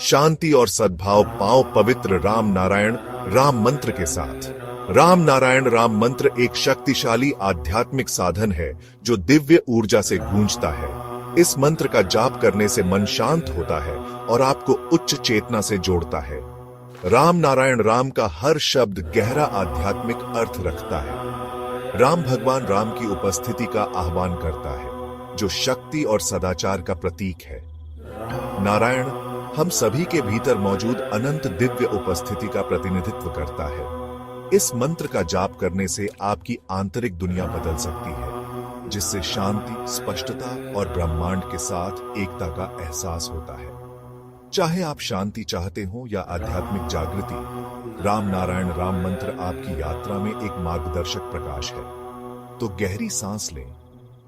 शांति और सद्भाव पाओ पवित्र राम नारायण राम मंत्र के साथ। राम नारायण राम मंत्र एक शक्तिशाली आध्यात्मिक साधन है जो दिव्य ऊर्जा से गूंजता है। इस मंत्र का जाप करने से मन शांत होता है और आपको उच्च चेतना से जोड़ता है। राम नारायण राम का हर शब्द गहरा आध्यात्मिक अर्थ रखता है। राम भगवान राम की उपस्थिति का आह्वान करता है, जो शक्ति और सदाचार का प्रतीक है। नारायण हम सभी के भीतर मौजूद अनंत दिव्य उपस्थिति का प्रतिनिधित्व करता है। इस मंत्र का जाप करने से आपकी आंतरिक दुनिया बदल सकती है, जिससे शांति, स्पष्टता और ब्रह्मांड के साथ एकता का एहसास होता है। चाहे आप शांति चाहते हो या आध्यात्मिक जागृति, राम नारायण राम मंत्र आपकी यात्रा में एक मार्गदर्शक प्रकाश है। तो गहरी सांस लें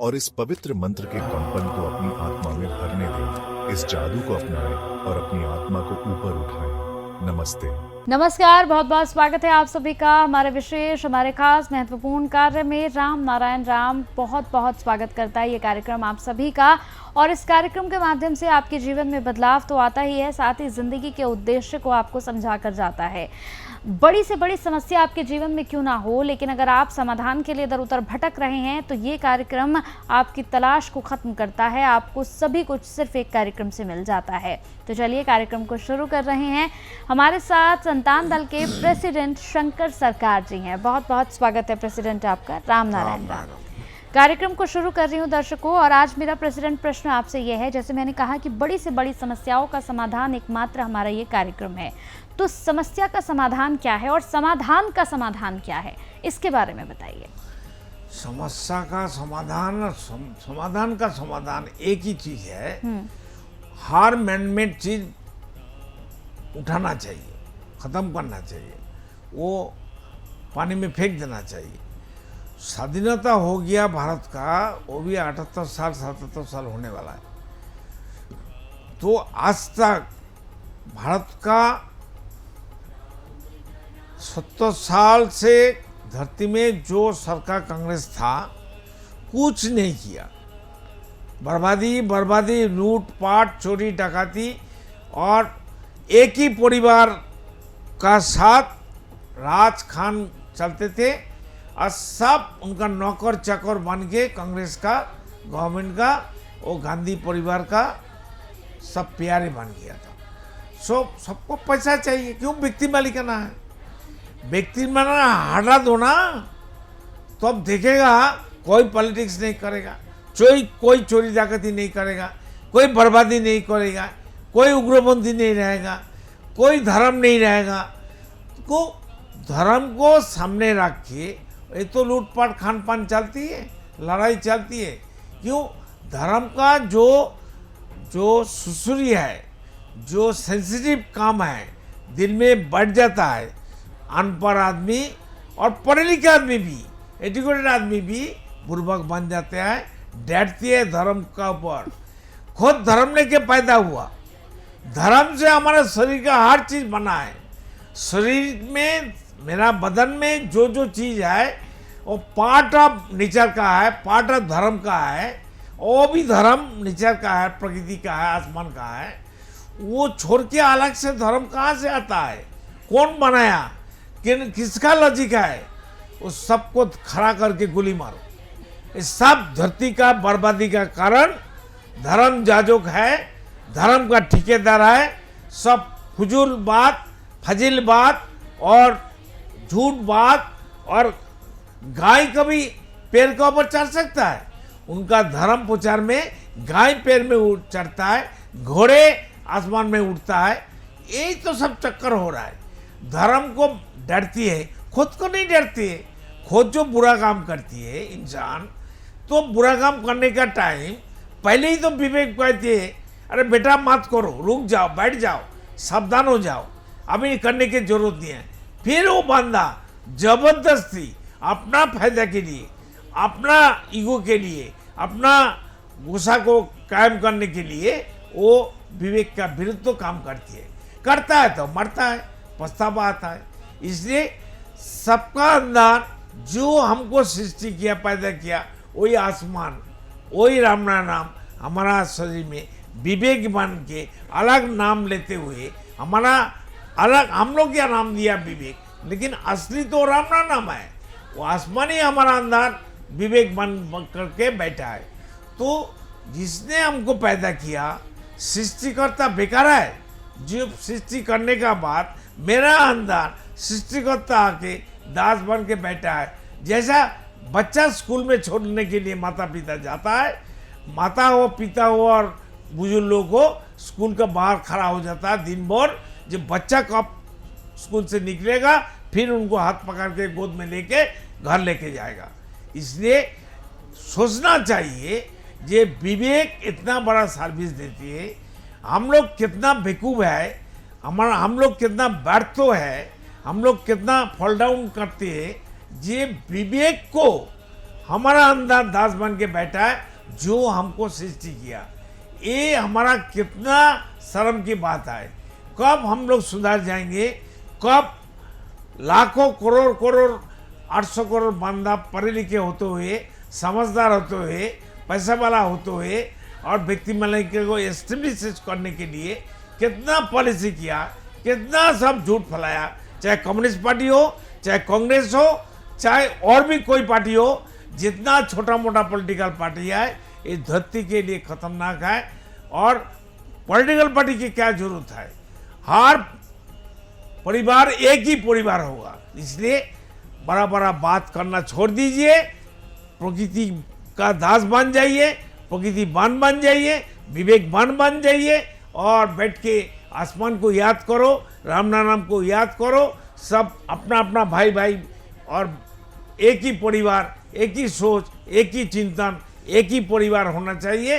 और इस पवित्र मंत्र के कंपन को अपनी आत्मा में भरने दें। इस जादू को अपनाएं और अपनी आत्मा को ऊपर उठाएं। नमस्ते। नमस्कार, बहुत बहुत स्वागत है आप सभी का हमारे विशेष, हमारे खास महत्वपूर्ण कार्य में। राम नारायण राम बहुत बहुत स्वागत करता है ये कार्यक्रम आप सभी का। और इस कार्यक्रम के माध्यम से आपके जीवन में बदलाव तो आता ही है, साथ ही जिंदगी के उद्देश्य को आपको समझा कर जाता है। बड़ी से बड़ी समस्या आपके जीवन में क्यों ना हो, लेकिन अगर आप समाधान के लिए इधर उधर भटक रहे हैं तो ये कार्यक्रम आपकी तलाश को खत्म करता है। आपको सभी कुछ सिर्फ एक कार्यक्रम से मिल जाता है। तो चलिए कार्यक्रम को शुरू कर रहे हैं। हमारे साथ संतान दल के प्रेसिडेंट शंकर सरकार जी हैं। बहुत बहुत स्वागत है प्रेसिडेंट आपका। राम नारायण राम। कार्यक्रम को शुरू कर रही हूँ दर्शकों, और आज मेरा प्रेसिडेंट प्रश्न आपसे यह है, जैसे मैंने कहा कि बड़ी से बड़ी समस्याओं का समाधान एकमात्र हमारा ये कार्यक्रम है, तो समस्या का समाधान क्या है और समाधान का समाधान क्या है, इसके बारे में बताइए। समस्या का समाधान और समाधान का समाधान एक ही चीज है। हर मैनमेड चीज उठाना चाहिए, खत्म करना चाहिए, वो पानी में फेंक देना चाहिए। स्वाधीनता हो गया भारत का, वो भी 78 साल 77 साल होने वाला है। तो आज तक भारत का 70 साल से धरती में जो सरकार कांग्रेस था, कुछ नहीं किया। बर्बादी, लूटपाट, चोरी डकैती, और एक ही परिवार का साथ राज खान चलते थे, और सब उनका नौकर चाकर बन के कांग्रेस का, गवर्नमेंट का, वो गांधी परिवार का सब प्यारे बन गया था। सबको पैसा चाहिए, क्यों व्यक्ति मालिकाना है। व्यक्ति मालिकाना हटा दो ना, तो अब देखेगा कोई पॉलिटिक्स नहीं करेगा, कोई चोरी डकैती नहीं करेगा, कोई बर्बादी नहीं करेगा, कोई उग्रपंथी नहीं रहेगा, कोई धर्म नहीं रहेगा। तो धर्म को सामने रख के ये तो लूटपाट खान पान चलती है, लड़ाई चलती है। क्यों? धर्म का जो सुसुरी है, जो सेंसिटिव काम है, दिल में बैठ जाता है। अनपढ़ आदमी और पढ़े लिखे आदमी भी, एजुकेटेड आदमी भी बुर्बक बन जाते हैं, डरती है धर्म का ऊपर। खुद धर्म लेके पैदा हुआ, धर्म से हमारा शरीर का हर चीज बना है। शरीर में, मेरा बदन में जो चीज है, वो पार्ट ऑफ नेचर का है, पार्ट ऑफ धर्म का है। वो भी धर्म नेचर का है, प्रकृति का है, आसमान का है। वो छोड़ के अलग से धर्म कहाँ से आता है? कौन बनाया? किसका लॉजिक है? उस सबको खड़ा करके गोली मारो। इस सब धरती का बर्बादी का कारण धर्म जाजोक है, धर्म का ठेकेदार है। सब फजूल बात, फजील बात और झूठ बात। और गाय कभी पेड़ के ऊपर चढ़ सकता है? उनका धर्म प्रचार में गाय पेड़ में चढ़ता है, घोड़े आसमान में उड़ता है। यही तो सब चक्कर हो रहा है। धर्म को डरती है, खुद को नहीं डरती है। खुद जो बुरा काम करती है इंसान, तो बुरा काम करने का टाइम पहले ही तो विवेक कहती है, अरे बेटा मत करो, रुक जाओ, बैठ जाओ, सावधान हो जाओ, अभी करने की जरूरत नहीं है। फिर वो बंदा जबरदस्ती अपना फायदा के लिए, अपना ईगो के लिए, अपना गुस्सा को कायम करने के लिए वो विवेक का विरुद्ध तो काम करता है तो मरता है, पछतावा आता है। इसलिए सबका अंदर जो हमको सृष्टि किया, पैदा किया, वही आसमान, वही राम नाम हमारा शरीर में विवेक बन के अलग नाम लेते हुए हमारा अलग, हम लोग क्या नाम दिया विवेक, लेकिन असली तो राम नाम है। वो आसमानी हमारा अंदर विवेक बन करके बैठा है। तो जिसने हमको पैदा किया, सृष्टिकर्ता बेकार है। जो सृष्टि करने का बाद मेरा अंदर सृष्टिकर्ता आके दास बन के बैठा है। जैसा बच्चा स्कूल में छोड़ने के लिए माता पिता जाता है, माता हो पिता हो और बुजुर्ग लोग को स्कूल के बाहर खड़ा हो जाता है दिन भर। जब बच्चा कब स्कूल से निकलेगा फिर उनको हाथ पकड़ के गोद में लेके घर लेके जाएगा। इसलिए सोचना चाहिए ये विवेक इतना बड़ा सर्विस देती है। हम लोग कितना बेवकूफ़ है, हम लोग कितना व्यर्थ है, हम लोग कितना फॉल डाउन करते हैं। ये विवेक को हमारा अंदर दास बन के बैठा है जो हमको सृष्टि किया। ये हमारा कितना शर्म की बात है। कब हम लोग सुधर जाएंगे, कब लाखों करोड़ करोड़ 800 करोड़ बंदा पढ़े लिखे होते हुए, समझदार होते हुए, पैसा वाला होते हुए और व्यक्ति मलिक को एस्टेब्लिश करने के लिए कितना पॉलिसी किया, कितना सब झूठ फैलाया। चाहे कम्युनिस्ट पार्टी हो, चाहे कांग्रेस हो, चाहे और भी कोई पार्टी हो, जितना छोटा मोटा पॉलिटिकल पार्टी है इस धरती के लिए खतरनाक है। और पॉलिटिकल पार्टी की क्या जरूरत है, हर परिवार एक ही परिवार होगा। इसलिए बड़ा बड़ा बात करना छोड़ दीजिए, प्रकृति का दास बन जाइए, प्रकृति बन जाइए, विवेक बन जाइए और बैठ के आसमान को याद करो, राम नाम को याद करो। सब अपना अपना भाई भाई और एक ही परिवार, एक ही सोच, एक ही चिंतन, एक ही परिवार होना चाहिए।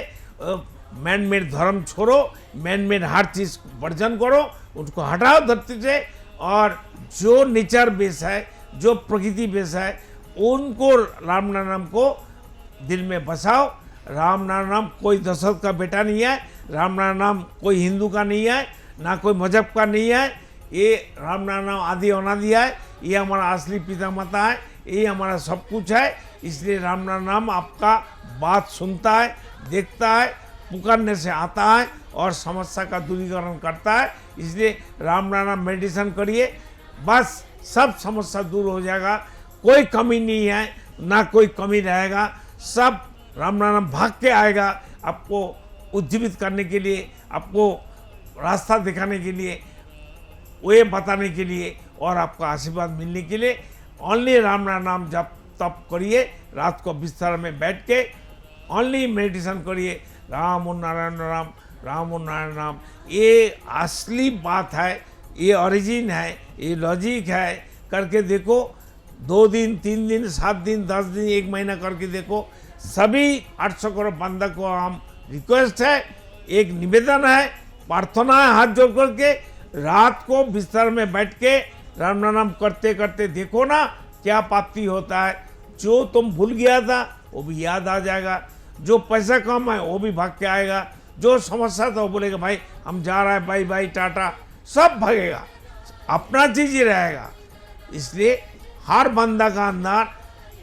मैन मेड धर्म छोड़ो, मैन मेड हर चीज़ वर्जन करो, उसको हटाओ धरती से। और जो नेचर बेस है, जो प्रकृति बेस है, उनको राम नाम को दिल में बसाओ। राम नाम कोई दशरथ का बेटा नहीं है, राम नाम कोई हिंदू का नहीं है, ना कोई मजहब का नहीं है। ये राम नाम आदि अनादि है, ये हमारा असली पिता माता है, ये हमारा सब कुछ है। इसलिए राम नाम आपका बात सुनता है, देखता है, पुकारने से आता है और समस्या का दूरीकरण करता है। इसलिए राम नाम मेडिटेशन करिए, बस सब समस्या दूर हो जाएगा। कोई कमी नहीं है, ना कोई कमी रहेगा, सब राम नाम भाग के आएगा आपको उज्जीवित करने के लिए, आपको रास्ता दिखाने के लिए, वे बताने के लिए और आपका आशीर्वाद मिलने के लिए। ओनली राम नाम जप तप करिए, रात को बिस्तर में बैठ के ओनली मेडिटेशन करिए, राम नारायण राम, राम नारायण राम। ये असली बात है, ये ओरिजिन है, ये लॉजिक है। करके देखो, 2 दिन 3 दिन 7 दिन 10 दिन 1 महीना करके देखो। सभी 800 करोड़ बंदा को हम रिक्वेस्ट है, एक निवेदन है, प्रार्थना है, हाथ जोड़ करके रात को बिस्तर में बैठ के राम नाम करते करते देखो ना क्या प्राप्ति होता है। जो तुम भूल गया था वो भी याद आ जाएगा, जो पैसा कम है वो भी भाग के आएगा, जो समस्या था वो बोलेगा भाई हम जा रहे हैं, बाई बाई टाटा, सब भागेगा, अपना चीज ही रहेगा। इसलिए हर बंदा का अंदर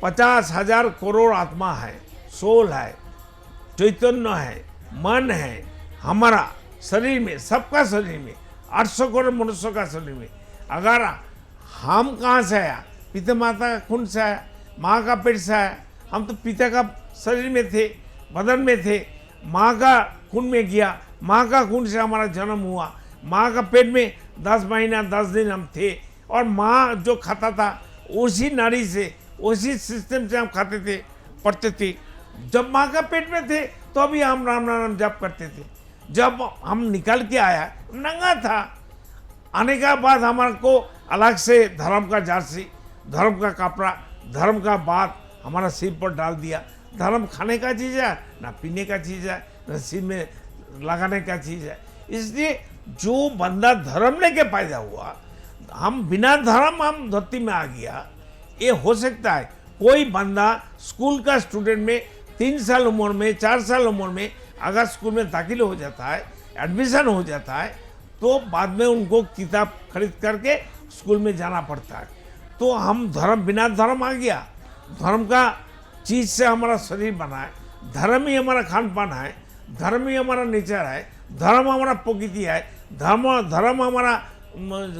50,000 करोड़ आत्मा है, सोल है, चैतन्य है, मन है। हमारा शरीर में, सबका शरीर में, 800 करोड़ मनुष्यों का शरीर में। अगर हम कहाँ से आया, पिता माता का खून से आया, माँ का पेट से आया। हम तो पिता का शरीर में थे, बदन में थे, माँ का खून में गया, माँ का खून से हमारा जन्म हुआ, माँ का पेट में 10 महीना 10 दिन हम थे। और माँ जो खाता था उसी नाड़ी से, उसी सिस्टम से हम खाते थे, पढ़ते थे। जब माँ का पेट में थे तो अभी हम राम नाम जप करते थे। जब हम निकल के आया, नंगा था, आने का बाद हमारे को अलग से धर्म का जर्सी, धर्म का कपड़ा, धर्म का बात हमारा सिर पर डाल दिया। धर्म खाने का चीज़ है, ना पीने का चीज़ है, ना सिर में लगाने का चीज़ है। इसलिए जो बंदा धर्म लेके पैदा हुआ, हम बिना धर्म हम धरती में आ गया। ये हो सकता है कोई बंदा स्कूल का स्टूडेंट में 3 साल उम्र में, 4 साल उम्र में अगर स्कूल में दाखिल हो जाता है, एडमिशन हो जाता है, तो बाद में उनको किताब खरीद करके स्कूल में जाना पड़ता है। तो हम धर्म, बिना धर्म आ गया। धर्म का चीज़ से हमारा शरीर बना है, धर्म ही हमारा खान पान है, धर्म ही हमारा नेचर है, धर्म हमारा प्रकृति है, धर्म हमारा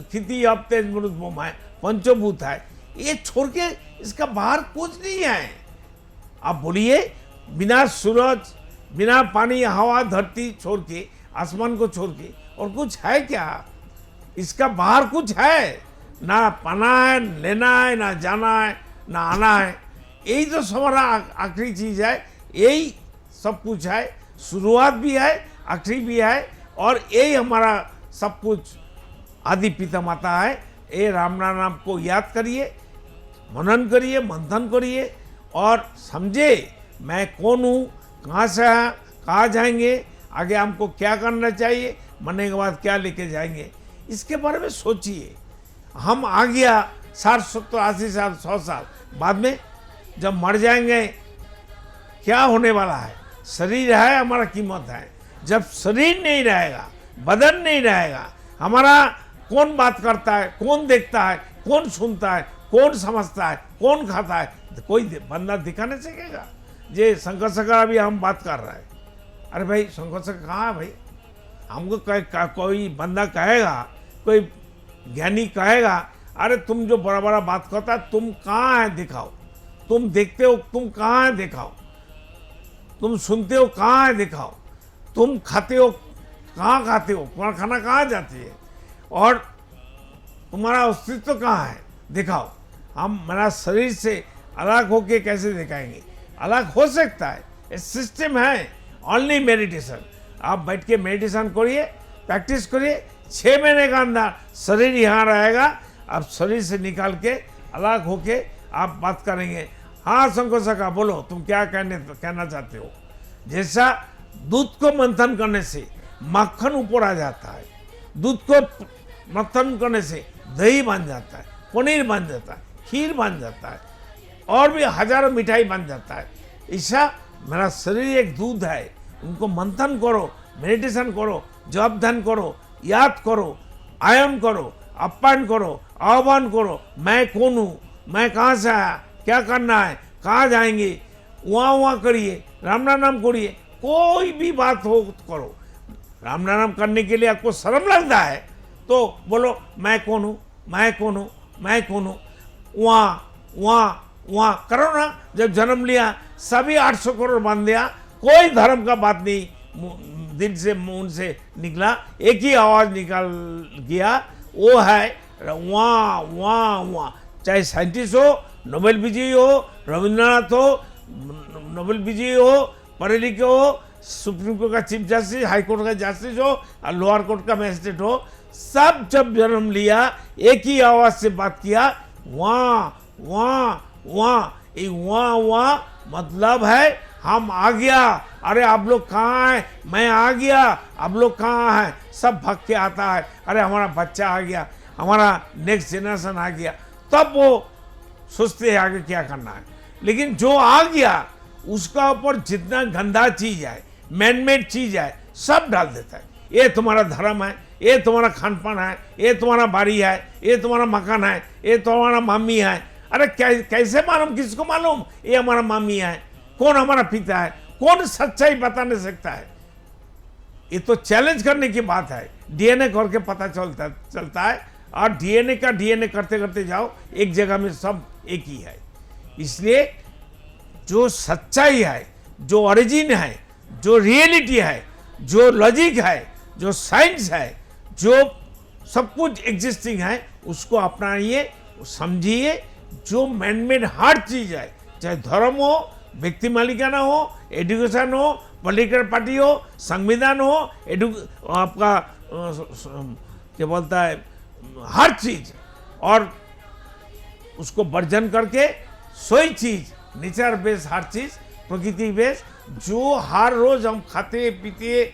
खेती अब तेज मरुद है, पंचभूत है। ये छोड़ के इसका बाहर कुछ नहीं है। आप बोलिए, बिना सूरज, बिना पानी, हवा, धरती छोड़ के, आसमान को छोड़ के और कुछ है क्या? इसका बाहर कुछ है? ना पाना है, लेना है, ना जाना है, ना आना है। यही तो हमारा आखिरी चीज है, यही सब कुछ है। शुरुआत भी है, आखिरी भी है, और यही हमारा सब कुछ आदि पिता माता है। ये राम नाम को याद करिए, मनन करिए, मंथन करिए और समझे मैं कौन हूँ, कहाँ से आया, कहाँ जाएंगे, आगे हमको क्या करना चाहिए, मरने के बाद क्या लेके जाएंगे, इसके बारे में सोचिए। हम आ गया 60, 70, 80 साल, 100 साल बाद में जब मर जाएंगे, क्या होने वाला है? शरीर है, हमारा कीमत है। जब शरीर नहीं रहेगा, बदन नहीं रहेगा, हमारा कौन बात करता है, कौन देखता है, कौन सुनता है, कौन समझता है, कौन खाता है? कोई बंदा दिखा नहीं सकेगा। जे शंकर शंकर अभी हम बात कर रहे हैं, अरे भाई शंकर शंकर कहाँ है भाई? हमको कोई बंदा कहेगा, कोई ज्ञानी कहेगा, अरे तुम जो बड़ा बड़ा बात करता है, तुम कहाँ है दिखाओ, तुम देखते हो, तुम कहाँ है दिखाओ, तुम सुनते हो, कहाँ है दिखाओ, तुम खाते हो, कहाँ खाते हो, तुम्हारा खाना कहाँ जाती है, और तुम्हारा अस्तित्व कहाँ है, दिखाओ। हम मेरा शरीर से अलग होके कैसे दिखाएंगे? अलग हो सकता है, ये सिस्टम है। ओनली मेडिटेशन, आप बैठ के मेडिटेशन करिए, प्रैक्टिस करिए, 6 महीने का अंदर शरीर यहाँ रहेगा। अब शरीर से निकाल के अलग होके आप बात करेंगे। हाँ शंकर शंकर बोलो, तुम क्या कहना चाहते हो? जैसा दूध को मंथन करने से मक्खन ऊपर आ जाता है, दूध को मंथन करने से दही बन जाता है, पनीर बन जाता है, खीर बन जाता है, और भी हजारों मिठाई बन जाता है। ऐसा मेरा शरीर एक दूध है, उनको मंथन करो, मेडिटेशन करो, जप ध्यान करो, याद करो, आयन करो, अपान करो, आह्वान करो, मैं कौन हूँ, मैं कहाँ से आया, क्या करना है, कहाँ जाएंगे, वहाँ करिए, राम नाम करिए। कोई भी बात हो करो, राम नाम करने के लिए आपको शर्म लगता है तो बोलो मैं कौन हूँ, मैं कौन हूँ, मैं कौन हूँ। वहाँ करो ना। जब जन्म लिया सभी 800 करोड़ मान दिया, कोई धर्म का बात नहीं दिल से, मुंह से निकला, एक ही आवाज निकल गया, वो है वहाँ। चाहे साइंटिस्ट हो, नोबेल विजयी हो, रविंद्रनाथ हो, नोबेल विजयी हो, पढ़े लिखे हो, सुप्रीम कोर्ट का चीफ जस्टिस, हाई कोर्ट का जस्टिस हो और लोअर कोर्ट का मैजिस्ट्रेट हो, सब जब जन्म लिया एक ही आवाज से बात किया, वहाँ मतलब है हम आ गया। अरे आप लोग कहाँ हैं? मैं आ गया। आप लोग कहाँ हैं? सब भाग के आता है, अरे हमारा बच्चा आ गया, हमारा नेक्स्ट जनरेशन आ गया। तब वो सोचते हैं आगे क्या करना है। लेकिन जो आ गया उसका ऊपर जितना गंदा चीज है, मैनमेड चीज है, सब डाल देता है। ये तुम्हारा धर्म है, ये तुम्हारा खान पान है, ये तुम्हारा बाड़ी है, ये तुम्हारा मकान है, ये तुम्हारा मम्मी है। अरे कैसे मालूम, किसको मालूम ये हमारा मम्मी है, कौन हमारा पिता है? कौन सच्चाई बता नहीं सकता है? ये तो चैलेंज करने की बात है। डीएनए करके पता चलता है, और डीएनए करते करते जाओ, एक जगह में सब एक ही है। इसलिए जो सच्चाई है, जो ओरिजिन है, जो रियलिटी है, जो लॉजिक है, जो साइंस है, जो सब कुछ एग्जिस्टिंग है, उसको अपनाइए, समझिए। जो मैनमेड हर चीज है, चाहे धर्म हो, व्यक्ति मालिकाना हो, एजुकेशन हो, पॉलिटिकल पार्टी हो, संविधान हो, आपका क्या बोलता है, हर चीज, और उसको वर्जन करके सोई चीज, नेचर बेस हर चीज, प्रकृति बेस, जो हर रोज हम खाते पीते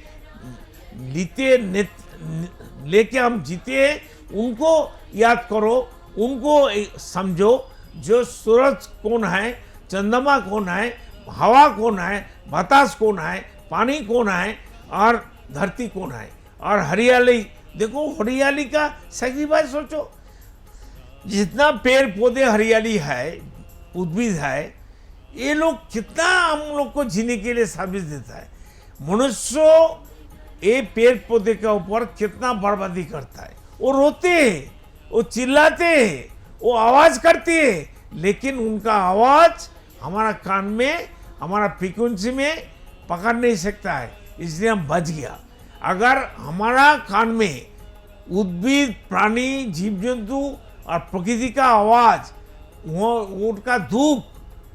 लेके हम जीते हैं, उनको याद करो, उनको समझो। जो सूरज कौन है, चंद्रमा कौन है, हवा कौन है, बतास कौन है, पानी कौन है, और धरती कौन है, और हरियाली देखो, हरियाली का सैक्रिफाइस सोचो। जितना पेड़ पौधे हरियाली है, उद्भिद है, ये लोग कितना हम लोग को जीने के लिए सर्विस देता है। मनुष्य ये पेड़ पौधे के ऊपर कितना बर्बादी करता है। वो रोते हैं, वो चिल्लाते हैं, वो आवाज करती है, लेकिन उनका आवाज हमारा कान में, हमारा फ्रीक्वेंसी में पकड़ नहीं सकता है, इसलिए हम बच गया। अगर हमारा कान में उद्भिद, प्राणी, जीव जंतु और प्रकृति का आवाज, वो उनका धूप,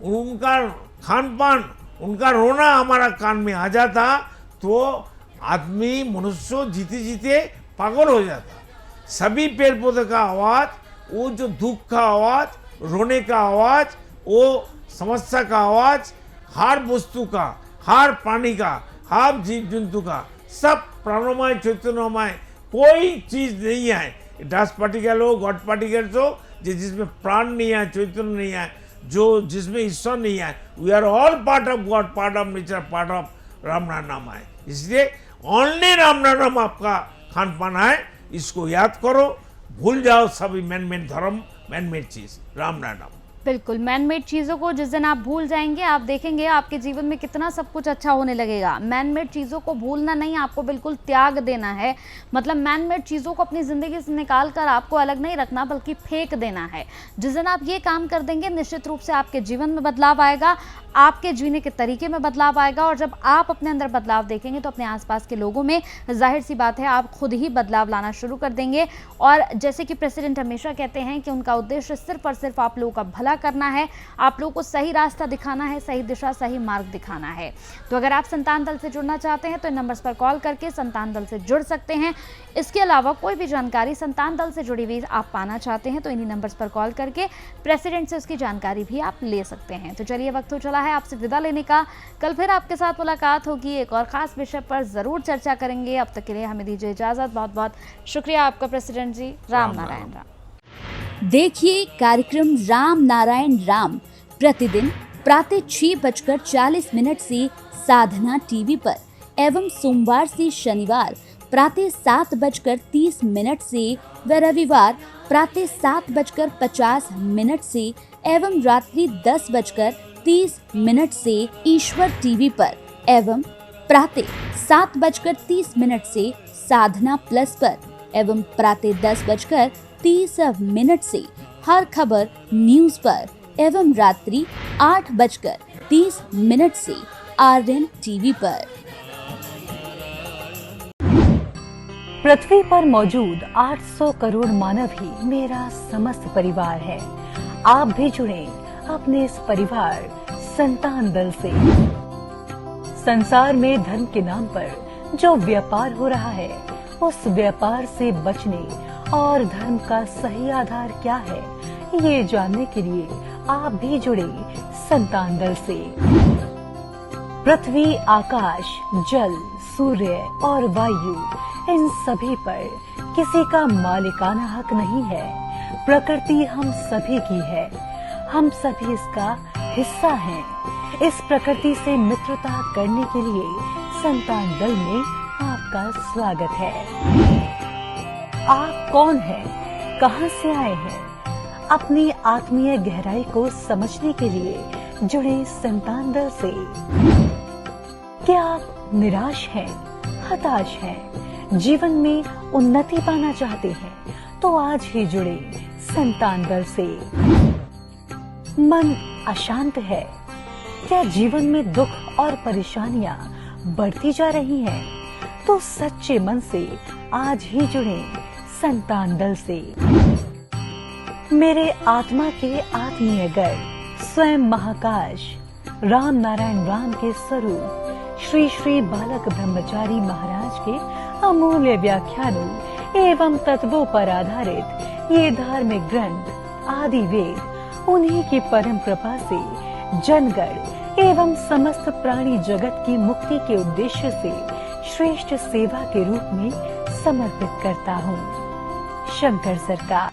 उनका खान पान, उनका रोना हमारा कान में आ जाता तो आदमी, मनुष्य जीते जीते पागल हो जाता। सभी पेड़ पौधे का आवाज, वो जो दुख का आवाज, रोने का आवाज, वो समस्या का आवाज, हर वस्तु का, हर प्राणी का, हर जीव जंतु का, सब प्राणमय चैतन्यमय, कोई चीज नहीं है, डस्ट पार्टिकल हो, गॉड पार्टिकल्स हो, जिसमें प्राण नहीं है, चैतन्य नहीं है, जो जिसमें ईश्वर नहीं है। We are all part of God, part of nature, part of Ram नाम है। इसलिए ओनली राम नाम आपका खान पान है, इसको याद करो, भूल जाओ सभी मैन-मेड धर्म, मैन-मेड चीज, राम नाम। बिल्कुल, मैन मेड चीज़ों को जिस दिन आप भूल जाएंगे, आप देखेंगे आपके जीवन में कितना सब कुछ अच्छा होने लगेगा। मैन मेड चीज़ों को भूलना नहीं, आपको बिल्कुल त्याग देना है। मतलब मैन मेड चीज़ों को अपनी ज़िंदगी से निकाल कर आपको अलग नहीं रखना, बल्कि फेंक देना है। जिस दिन आप ये काम कर देंगे, निश्चित रूप से आपके जीवन में बदलाव आएगा, आपके जीने के तरीके में बदलाव आएगा। और जब आप अपने अंदर बदलाव देखेंगे तो अपने आसपास के लोगों में, जाहिर सी बात है, आप खुद ही बदलाव लाना शुरू कर देंगे। और जैसे कि प्रेसिडेंट हमेशा कहते हैं कि उनका उद्देश्य सिर्फ और सिर्फ आप लोगों का भला करना है, आप लोगों को सही रास्ता दिखाना है, सही दिशा, सही मार्ग दिखाना है। तो अगर आप संतान दल से जुड़ना चाहते हैं तो इन नंबर्स पर कॉल करके संतान दल से जुड़ सकते हैं। इसके अलावा कोई भी जानकारी संतान दल से जुड़ी हुई आप पाना चाहते हैं तो इन्हीं नंबर्स पर कॉल करके प्रेसिडेंट से उसकी जानकारी भी आप ले सकते हैं। तो चलिए, वक्त हो चला है आपसे विदा लेने का। कल फिर आपके साथ मुलाकात होगी, एक और खास विषय पर जरूर चर्चा करेंगे। अब तक के लिए हमें दीजिए इजाजत। बहुत बहुत शुक्रिया आपका प्रेसिडेंट जी। राम नारायण राम। देखिए कार्यक्रम राम नारायण राम प्रतिदिन प्रातः 6:40 से साधना टीवी पर एवं सोमवार से शनिवार प्रातः 7:30 से व रविवार प्रातः 7:50 से एवं रात्रि 10:30 से ईश्वर टीवी पर एवं प्रातः 7:30 से साधना प्लस पर एवं प्रातः 10:30 से हर खबर न्यूज पर एवं रात्रि 8:30 से आरएन टीवी पर। पृथ्वी पर मौजूद 800 करोड़ मानव ही मेरा समस्त परिवार है। आप भी जुड़ें अपने इस परिवार संतान दल से। संसार में धर्म के नाम पर जो व्यापार हो रहा है, उस व्यापार से बचने और धर्म का सही आधार क्या है, ये जानने के लिए आप भी जुड़े संतान दल से। पृथ्वी, आकाश, जल, सूर्य और वायु, इन सभी पर किसी का मालिकाना हक नहीं है। प्रकृति हम सभी की है, हम सभी इसका हिस्सा हैं। इस प्रकृति से मित्रता करने के लिए संतान दल में आपका स्वागत है। आप कौन हैं? कहां से आए हैं? अपनी आत्मीय गहराई को समझने के लिए जुड़े संतान दल से। क्या आप निराश हैं, हताश हैं, जीवन में उन्नति पाना चाहते हैं? तो आज ही जुड़े संतान दल से। मन अशांत है? क्या जीवन में दुख और परेशानियां बढ़ती जा रही हैं? तो सच्चे मन से आज ही जुड़े संतान दल से। मेरे आत्मा के आत्मीय गर्भ स्वयं महाकाश राम नारायण राम के स्वरूप श्री श्री बालक ब्रह्मचारी महाराज के अमूल्य व्याख्यानों एवं तत्वों पर आधारित ये धार्मिक ग्रंथ आदि वेद उन्हीं की परम कृपा से जनगण एवं समस्त प्राणी जगत की मुक्ति के उद्देश्य से श्रेष्ठ सेवा के रूप में समर्पित करता हूँ। शंकर सरकार।